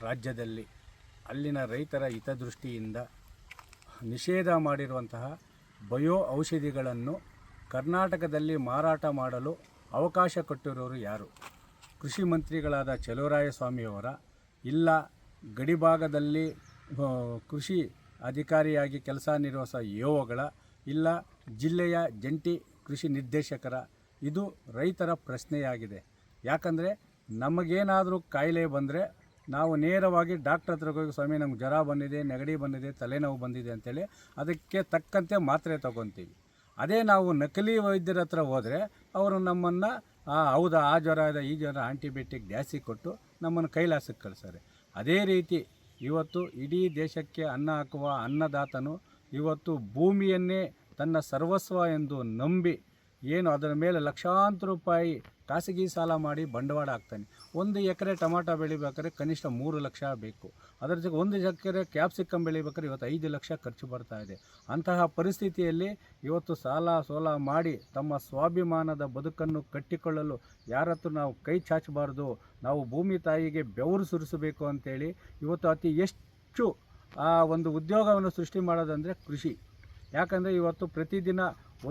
ರಾಜ್ಯದಲ್ಲಿ ಅಲ್ಲಿನ ರೈತರ ಹಿತದೃಷ್ಟಿಯಿಂದ ನಿಷೇಧ ಮಾಡಿರುವಂತಹ ಬಯೋ ಔಷಧಿಗಳನ್ನು ಕರ್ನಾಟಕದಲ್ಲಿ ಮಾರಾಟ ಮಾಡಲು ಅವಕಾಶ ಕೊಟ್ಟಿರೋರು ಯಾರು? ಕೃಷಿ ಮಂತ್ರಿಗಳಾದ ಚಲುವರಾಯಸ್ವಾಮಿಯವರ, ಇಲ್ಲ ಗಡಿಭಾಗದಲ್ಲಿ ಕೃಷಿ ಅಧಿಕಾರಿಯಾಗಿ ಕೆಲಸ ನಿರ್ವಹಿಸುವ ಇಒಗಳ, ಇಲ್ಲ ಜಿಲ್ಲೆಯ ಜಂಟಿ ಕೃಷಿ ನಿರ್ದೇಶಕರ? ಇದು ರೈತರ ಪ್ರಶ್ನೆಯಾಗಿದೆ. ಯಾಕಂದರೆ ನಮಗೇನಾದರೂ ಕಾಯಿಲೆ ಬಂದರೆ ನಾವು ನೇರವಾಗಿ ಡಾಕ್ಟ್ರ್ ಹತ್ರಕ್ಕೆ ಹೋಗಿ, ಸ್ವಾಮಿ ನಮ್ಗೆ ಜ್ವರ ಬಂದಿದೆ, ನೆಗಡಿ ಬಂದಿದೆ, ತಲೆನೋವು ಬಂದಿದೆ ಅಂತೇಳಿ ಅದಕ್ಕೆ ತಕ್ಕಂತೆ ಮಾತ್ರೆ ತೊಗೊತೀವಿ. ಅದೇ ನಾವು ನಕಲಿ ವೈದ್ಯರ ಹತ್ರ ಹೋದರೆ ಅವರು ನಮ್ಮನ್ನು ಹೌದಾ ಆ ಜ್ವರ ಇದೆ, ಈ ಜ್ವರ, ಆಂಟಿಬಯೋಟಿಕ್ ಜಾಸ್ತಿ ಕೊಟ್ಟು ನಮ್ಮನ್ನು ಕೈಲಾಸಕ್ಕೆ ಕಳಿಸ್ತಾರೆ. ಅದೇ ರೀತಿ ಇವತ್ತು ಇಡೀ ದೇಶಕ್ಕೆ ಅನ್ನ ಹಾಕುವ ಅನ್ನದಾತನು ಇವತ್ತು ಭೂಮಿಯನ್ನೇ ತನ್ನ ಸರ್ವಸ್ವ ಎಂದು ನಂಬಿ ಏನು ಅದರ ಮೇಲೆ ಲಕ್ಷಾಂತರ ರೂಪಾಯಿ ಖಾಸಗಿ ಸಾಲ ಮಾಡಿ ಬಂಡವಾಳ ಹಾಕ್ತಾನೆ. 1 ಎಕರೆ ಟೊಮಾಟೊ ಬೆಳಿಬೇಕಾದ್ರೆ ಕನಿಷ್ಠ 3 ಲಕ್ಷ ಬೇಕು. ಅದರ ಜೊತೆ 1 ಎಕರೆ ಕ್ಯಾಪ್ಸಿಕಮ್ ಬೆಳಿಬೇಕಾದ್ರೆ ಇವತ್ತು 5 ಲಕ್ಷ ಖರ್ಚು ಬರ್ತಾ ಇದೆ. ಅಂತಹ ಪರಿಸ್ಥಿತಿಯಲ್ಲಿ ಇವತ್ತು ಸಾಲ ಸೋಲ ಮಾಡಿ ತಮ್ಮ ಸ್ವಾಭಿಮಾನದ ಬದುಕನ್ನು ಕಟ್ಟಿಕೊಳ್ಳಲು ಯಾರತ್ತೂ ನಾವು ಕೈ ಚಾಚಬಾರ್ದು. ನಾವು ಭೂಮಿ ತಾಯಿಗೆ ಬೆವರು ಸುರಿಸಬೇಕು ಅಂತೇಳಿ ಇವತ್ತು ಅತಿ ಹೆಚ್ಚು ಒಂದು ಉದ್ಯೋಗವನ್ನು ಸೃಷ್ಟಿ ಮಾಡೋದಂದರೆ ಕೃಷಿ. ಯಾಕಂದರೆ ಇವತ್ತು ಪ್ರತಿದಿನ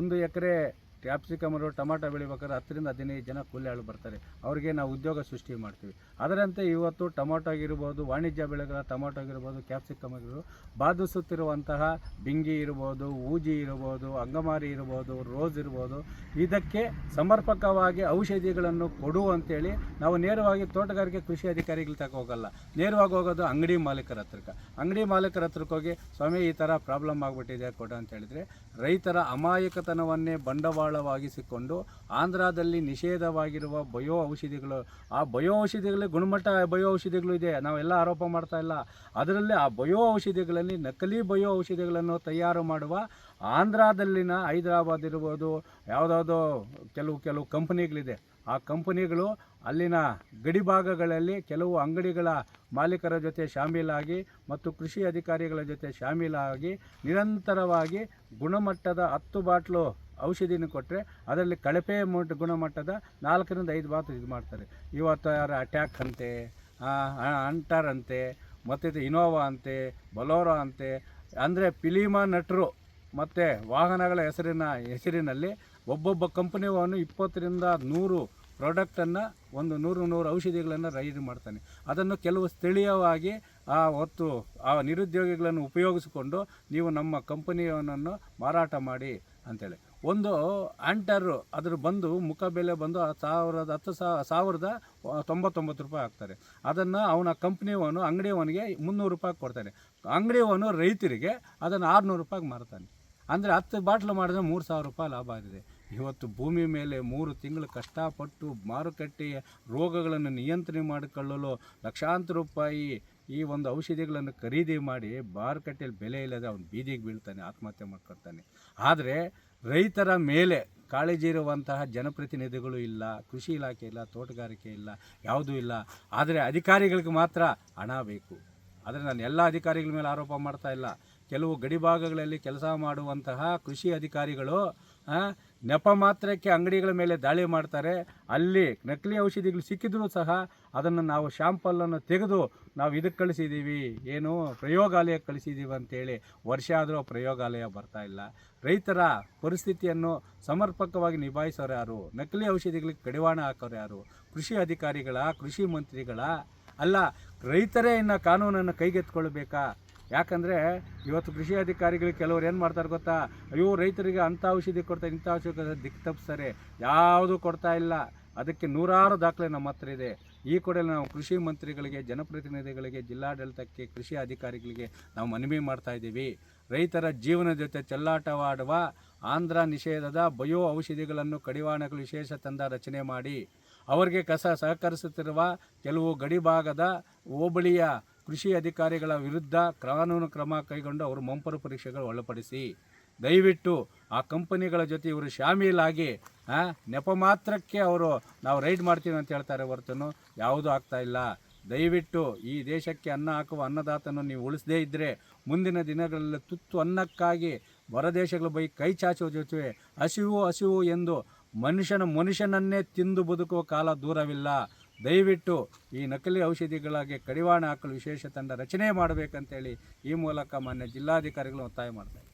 1 ಎಕರೆ ಕ್ಯಾಪ್ಸಿಕಮರು ಟೊಮಾಟೊ ಬೆಳಿಬೇಕಾದ್ರೆ 10 ರಿಂದ 15 ಜನ ಕೂಲಿ ಆಳು ಬರ್ತಾರೆ. ಅವರಿಗೆ ನಾವು ಉದ್ಯೋಗ ಸೃಷ್ಟಿ ಮಾಡ್ತೀವಿ. ಅದರಂತೆ ಇವತ್ತು ಟೊಮಾಟೊ ಆಗಿರ್ಬೋದು, ವಾಣಿಜ್ಯ ಬೆಳೆಗಳ ಟೊಮಾಟೊ ಆಗಿರ್ಬೋದು, ಕ್ಯಾಪ್ಸಿಕಮ್ ಆಗಿರ್ಬೋದು, ಬಾಧಿಸುತ್ತಿರುವಂತಹ ಬಿಂಗಿ ಇರ್ಬೋದು, ಊಜಿ ಇರ್ಬೋದು, ಅಂಗಮಾರಿ ಇರ್ಬೋದು, ರೋಸ್ ಇರ್ಬೋದು, ಇದಕ್ಕೆ ಸಮರ್ಪಕವಾಗಿ ಔಷಧಿಗಳನ್ನು ಕೊಡು ಅಂತೇಳಿ ನಾವು ನೇರವಾಗಿ ತೋಟಗಾರಿಕೆ ಕೃಷಿ ಅಧಿಕಾರಿಗಳ ತನಕ ಹೋಗಲ್ಲ. ನೇರವಾಗಿ ಹೋಗೋದು ಅಂಗಡಿ ಮಾಲೀಕರ ಹತ್ರಕ್ಕೆ. ಅಂಗಡಿ ಮಾಲೀಕರ ಹತ್ರಕ್ಕೆ ಹೋಗಿ, ಸ್ವಾಮಿ ಈ ಥರ ಪ್ರಾಬ್ಲಮ್ ಆಗಿಬಿಟ್ಟಿದೆ ಕೊಡು ಅಂತ ಹೇಳಿದರೆ, ರೈತರ ಅಮಾಯಕತನವನ್ನೇ ಬಂಡವಾಳವಾಗಿಸಿಕೊಂಡು ಆಂಧ್ರದಲ್ಲಿ ನಿಷೇಧವಾಗಿರುವ ಬಯೋ ಔಷಧಿಗಳು, ಆ ಬಯೋ ಔಷಧಿಗಳಲ್ಲಿ ಗುಣಮಟ್ಟ ಬಯೋ ಔಷಧಿಗಳು ಇದೆ, ನಾವೆಲ್ಲ ಆರೋಪ ಮಾಡ್ತಾ ಇಲ್ಲ. ಅದರಲ್ಲಿ ಆ ಬಯೋ ಔಷಧಿಗಳಲ್ಲಿ ನಕಲಿ ಬಯೋ ಔಷಧಿಗಳನ್ನು ತಯಾರು ಮಾಡುವ ಆಂಧ್ರದಲ್ಲಿನ ಹೈದರಾಬಾದ್ ಇರ್ಬೋದು, ಯಾವುದಾವುದೋ ಕೆಲವು ಕಂಪನಿಗಳಿದೆ. ಆ ಕಂಪನಿಗಳು ಅಲ್ಲಿನ ಗಡಿಭಾಗಗಳಲ್ಲಿ ಕೆಲವು ಅಂಗಡಿಗಳ ಮಾಲೀಕರ ಜೊತೆ ಶಾಮೀಲಾಗಿ ಮತ್ತು ಕೃಷಿ ಅಧಿಕಾರಿಗಳ ಜೊತೆ ಶಾಮೀಲಾಗಿ ನಿರಂತರವಾಗಿ ಗುಣಮಟ್ಟದ 10 ಬಾಟ್ಲು ಔಷಧಿನ ಕೊಟ್ಟರೆ ಅದರಲ್ಲಿ ಕಳಪೆ ಗುಣಮಟ್ಟದ 4 ರಿಂದ 5 ಬಾಟ್ಲು ಇದು ಮಾಡ್ತಾರೆ. ಇವತ್ತು ಯಾರು ಅಟ್ಯಾಕ್ ಅಂತೆ, ಅಂಟರ್ ಅಂತೆ, ಮತ್ತು ಇನೋವಾ ಅಂತೆ, ಬೊಲೋರೋ ಅಂತೆ, ಅಂದರೆ ಫಿಲಿಮ ನಟರು ಮತ್ತು ವಾಹನಗಳ ಹೆಸರಿನಲ್ಲಿ ಒಬ್ಬೊಬ್ಬ ಕಂಪನಿಯವನು 20 ರಿಂದ 100 ಪ್ರಾಡಕ್ಟನ್ನು 100 ಔಷಧಿಗಳನ್ನು ರೈಡ್ ಮಾಡ್ತಾನೆ. ಅದನ್ನು ಕೆಲವು ಸ್ಥಳೀಯವಾಗಿ ಆ ನಿರುದ್ಯೋಗಿಗಳನ್ನು ಉಪಯೋಗಿಸಿಕೊಂಡು ನೀವು ನಮ್ಮ ಕಂಪನಿಯನ್ನು ಮಾರಾಟ ಮಾಡಿ ಅಂತೇಳಿ. ಒಂದು ಆಂಟರು ಅದ್ರ ಬಂದು ಮುಖ ಬೆಲೆ ಬಂದು 10,99 ರೂಪಾಯಿ ಹಾಕ್ತಾರೆ. ಅದನ್ನು ಅವನ ಕಂಪ್ನಿಯವನು ಅಂಗಡಿಯವನಿಗೆ 300 ರೂಪಾಯಿ ಕೊಡ್ತಾನೆ. ಅಂಗಡಿಯವನು ರೈತರಿಗೆ ಅದನ್ನು 600 ರೂಪಾಯಿಗೆ ಮಾರ್ತಾನೆ. ಅಂದರೆ 10 ಬಾಟ್ಲು ಮಾಡಿದ್ರೆ 3,000 ರೂಪಾಯಿ ಲಾಭ ಆಗಿದೆ. ಇವತ್ತು ಭೂಮಿ ಮೇಲೆ 3 ತಿಂಗಳು ಕಷ್ಟಪಟ್ಟು ಮಾರುಕಟ್ಟೆಯ ರೋಗಗಳನ್ನು ನಿಯಂತ್ರಣ ಮಾಡಿಕೊಳ್ಳಲು ಲಕ್ಷಾಂತರ ರೂಪಾಯಿ ಈ ಒಂದು ಔಷಧಿಗಳನ್ನು ಖರೀದಿ ಮಾಡಿ ಮಾರುಕಟ್ಟೆಯಲ್ಲಿ ಬೆಲೆ ಇಲ್ಲದೆ ಅವನು ಬೀದಿಗೆ ಬೀಳ್ತಾನೆ, ಆತ್ಮಹತ್ಯೆ ಮಾಡ್ಕೊಳ್ತಾನೆ. ಆದರೆ ರೈತರ ಮೇಲೆ ಕಾಳಜಿ ಇರುವಂತಹ ಜನಪ್ರತಿನಿಧಿಗಳು ಇಲ್ಲ, ಕೃಷಿ ಇಲಾಖೆ ಇಲ್ಲ, ತೋಟಗಾರಿಕೆ ಇಲ್ಲ, ಯಾವುದೂ ಇಲ್ಲ. ಆದರೆ ಅಧಿಕಾರಿಗಳಿಗೆ ಮಾತ್ರ ಹಣ ಬೇಕು. ಆದರೆ ನಾನು ಎಲ್ಲ ಅಧಿಕಾರಿಗಳ ಮೇಲೆ ಆರೋಪ ಮಾಡ್ತಾ ಇಲ್ಲ. ಕೆಲವು ಗಡಿಭಾಗಗಳಲ್ಲಿ ಕೆಲಸ ಮಾಡುವಂತಹ ಕೃಷಿ ಅಧಿಕಾರಿಗಳು ನೆಪ ಮಾತ್ರಕ್ಕೆ ಅಂಗಡಿಗಳ ಮೇಲೆ ದಾಳಿ ಮಾಡ್ತಾರೆ. ಅಲ್ಲಿ ನಕಲಿ ಔಷಧಿಗಳು ಸಿಕ್ಕಿದ್ರೂ ಸಹ ಅದನ್ನು ನಾವು ಶಾಂಪಲನ್ನು ತೆಗೆದು ನಾವು ಇದಕ್ಕೆ ಕಳಿಸಿದ್ದೀವಿ, ಏನು ಪ್ರಯೋಗಾಲಯಕ್ಕೆ ಕಳಿಸಿದ್ದೀವಿ ಅಂತೇಳಿ ವರ್ಷ ಆದರೂ ಪ್ರಯೋಗಾಲಯ ಬರ್ತಾ ಇಲ್ಲ. ರೈತರ ಪರಿಸ್ಥಿತಿಯನ್ನು ಸಮರ್ಪಕವಾಗಿ ನಿಭಾಯಿಸೋರು ಯಾರು? ನಕಲಿ ಔಷಧಿಗಳಿಗೆ ಕಡಿವಾಣ ಹಾಕೋರು ಯಾರು? ಕೃಷಿ ಅಧಿಕಾರಿಗಳ, ಕೃಷಿ ಮಂತ್ರಿಗಳ? ಅಲ್ಲ, ರೈತರೇ ಇನ್ನು ಕಾನೂನನ್ನು ಕೈಗೆತ್ತಿಕೊಳ್ಬೇಕಾ? ಯಾಕಂದರೆ ಇವತ್ತು ಕೃಷಿ ಅಧಿಕಾರಿಗಳು ಕೆಲವರು ಏನು ಮಾಡ್ತಾರೆ ಗೊತ್ತಾ? ಅಯ್ಯೋ ರೈತರಿಗೆ ಅಂಥ ಔಷಧಿ ಕೊಡ್ತಾರೆ, ಇಂಥ ಔಷಧಿ ಕೊಡ್ತಾರೆ, ದಿಕ್ಕು ತಪ್ಪಿಸ್ತಾರೆ. ಯಾವುದೂ ಕೊಡ್ತಾ ಇಲ್ಲ. ಅದಕ್ಕೆ ನೂರಾರು ದಾಖಲೆ ನಮ್ಮ ಹತ್ರ ಇದೆ. ಈ ಕೂಡಲೇ ನಾವು ಕೃಷಿ ಮಂತ್ರಿಗಳಿಗೆ, ಜನಪ್ರತಿನಿಧಿಗಳಿಗೆ, ಜಿಲ್ಲಾಡಳಿತಕ್ಕೆ, ಕೃಷಿ ಅಧಿಕಾರಿಗಳಿಗೆ ನಾವು ಮನವಿ ಮಾಡ್ತಾ ಇದ್ದೀವಿ. ರೈತರ ಜೀವನ ಜೊತೆ ಚೆಲ್ಲಾಟವಾಡುವ ಆಂಧ್ರ ನಿಷೇಧದ ಬಯೋ ಔಷಧಿಗಳನ್ನು ಕಡಿವಾಣಗಳು ವಿಶೇಷ ತಂಡ ರಚನೆ ಮಾಡಿ ಅವರಿಗೆ ಸಹಕರಿಸುತ್ತಿರುವ ಕೆಲವು ಗಡಿಭಾಗದ ಹೋಬಳಿಯ ಕೃಷಿ ಅಧಿಕಾರಿಗಳ ವಿರುದ್ಧ ಕಾನೂನು ಕ್ರಮ ಕೈಗೊಂಡು ಅವರು ಮಂಪರು ಪರೀಕ್ಷೆಗಳು ಒಳಪಡಿಸಿ. ದಯವಿಟ್ಟು ಆ ಕಂಪನಿಗಳ ಜೊತೆ ಇವರು ಶಾಮೀಲಾಗಿ ನೆಪ ಮಾತ್ರಕ್ಕೆ ಅವರು ನಾವು ರೈಡ್ ಮಾಡ್ತೀವಿ ಅಂತ ಹೇಳ್ತಾರೆ ಹೊರತು ಯಾವುದೂ ಆಗ್ತಾ ಇಲ್ಲ. ದಯವಿಟ್ಟು ಈ ದೇಶಕ್ಕೆ ಅನ್ನ ಹಾಕುವ ಅನ್ನದಾತನು ನೀವು ಉಳಿಸದೇ ಇದ್ದರೆ ಮುಂದಿನ ದಿನಗಳಲ್ಲಿ ತುತ್ತು ಅನ್ನಕ್ಕಾಗಿ ಹೊರದೇಶಗಳ ಬೈ ಕೈ ಚಾಚುವ ಜೊತೆ ಹಸಿವು ಎಂದು ಮನುಷ್ಯನನ್ನೇ ತಿಂದು ಬದುಕುವ ಕಾಲ ದೂರವಿಲ್ಲ. ದಯವಿಟ್ಟು ಈ ನಕಲಿ ಔಷಧಿಗಳಿಗೆ ಕಡಿವಾಣ ಹಾಕಲು ವಿಶೇಷ ತಂಡ ರಚನೆ ಮಾಡಬೇಕಂತೇಳಿ ಈ ಮೂಲಕ ಮಾನ್ಯ ಜಿಲ್ಲಾಧಿಕಾರಿಗಳು ಒತ್ತಾಯ ಮಾಡ್ತಾರೆ.